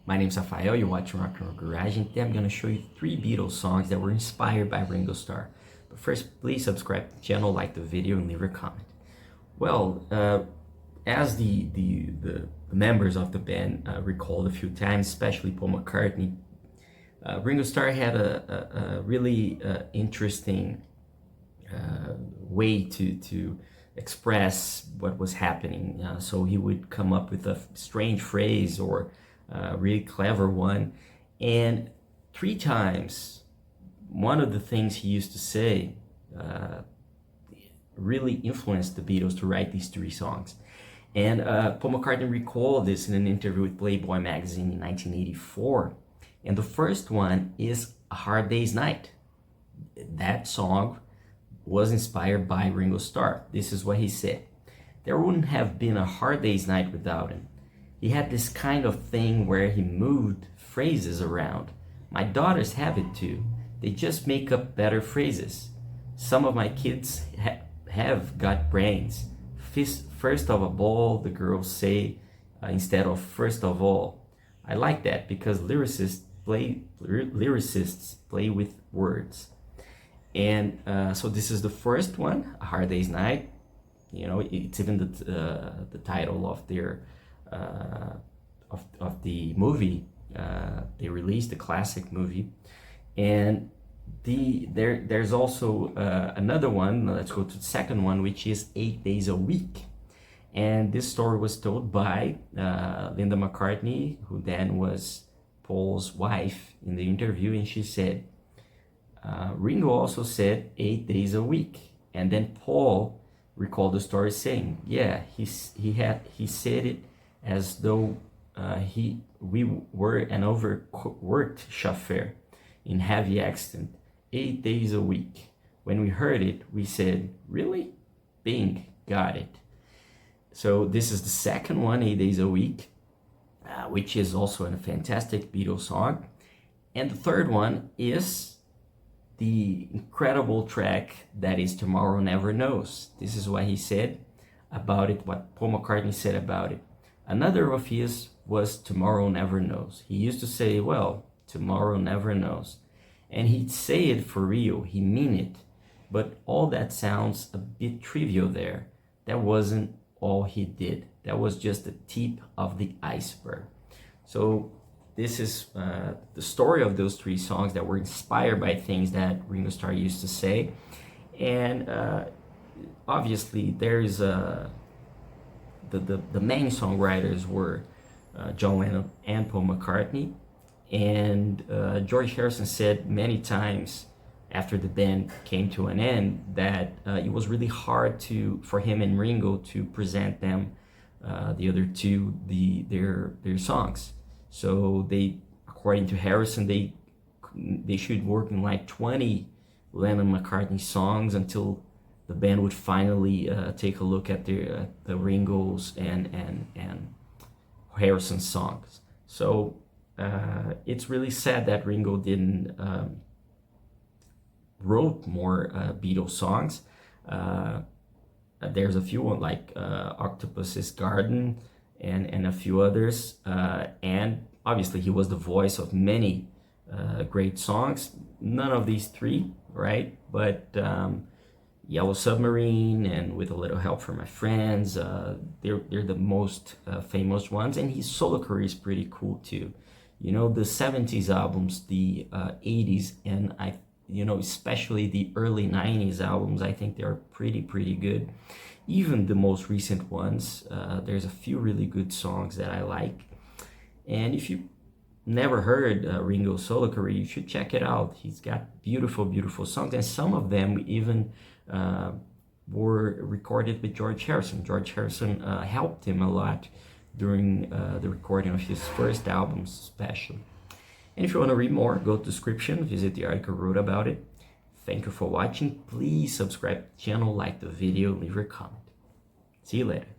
My name's Rafael, you're watching Rock and Roll Garage, and today I'm going to show you 3 Beatles songs that were inspired by Ringo Starr. But first, please subscribe to the channel, like the video, and leave a comment. Well, as the members of the band recalled a few times, especially Paul McCartney, Ringo Starr had a really interesting way to express what was happening. So he would come up with a strange phrase or a really clever one. And 3 times, one of the things he used to say really influenced the Beatles to write these 3 songs. And Paul McCartney recalled this in an interview with Playboy magazine in 1984. And the first one is A Hard Day's Night. That song was inspired by Ringo Starr. This is what he said: "There wouldn't have been a hard day's night without him. He had this kind of thing where he moved phrases around. My daughters have it too. They just make up better phrases. Some of my kids have got brains. First of a ball, the girls say, instead of first of all. I like that because lyricists play with words." And so this is the first one, A Hard Day's Night. You know, it's even the title of their of the movie they released, the classic movie. And there's also another one. Let's go to the second one, which is 8 Days a Week. And this story was told by Linda McCartney, who then was Paul's wife, in the interview, and she said, Ringo also said 8 days a week. And then Paul recalled the story saying, yeah, he said it as though we were an overworked chauffeur in heavy accident, 8 days a week. When we heard it, we said, really? Bing, got it. So this is the second one, 8 Days a Week, which is also a fantastic Beatles song. And the third one is the incredible track that is Tomorrow Never Knows. This is what he said about it, what Paul McCartney said about it. Another of his was Tomorrow Never Knows. He used to say, well, tomorrow never knows. And he'd say it for real, he mean it. But all that sounds a bit trivial there. That wasn't all he did. That was just the tip of the iceberg. So this is the story of those 3 songs that were inspired by things that Ringo Starr used to say. And obviously there's the main songwriters were John Lennon and Paul McCartney. And George Harrison said many times after the band came to an end that it was really hard for him and Ringo to present them, the other 2, their songs. So they, according to Harrison, they should work in like 20 Lennon-McCartney songs until the band would finally take a look at the Ringo's and Harrison songs. So it's really sad that Ringo didn't wrote more Beatles songs. There's a few like Octopus's Garden and a few others, and obviously he was the voice of many great songs. None of these 3, right? But Yellow Submarine and With a Little Help from My Friends, they're the most famous ones. And his solo career is pretty cool too. You know, the 70s albums, the 80s, and especially the early 90s albums, I think they're pretty good. Even the most recent ones, there's a few really good songs that I like. And if you never heard Ringo's solo career, you should check it out. He's got beautiful songs, and some of them even were recorded with George Harrison. George Harrison helped him a lot during the recording of his first albums especially. And if you want to read more, go to the description, visit the article I wrote about it. Thank you for watching. Please subscribe to the channel, like the video, leave your comment. See you later.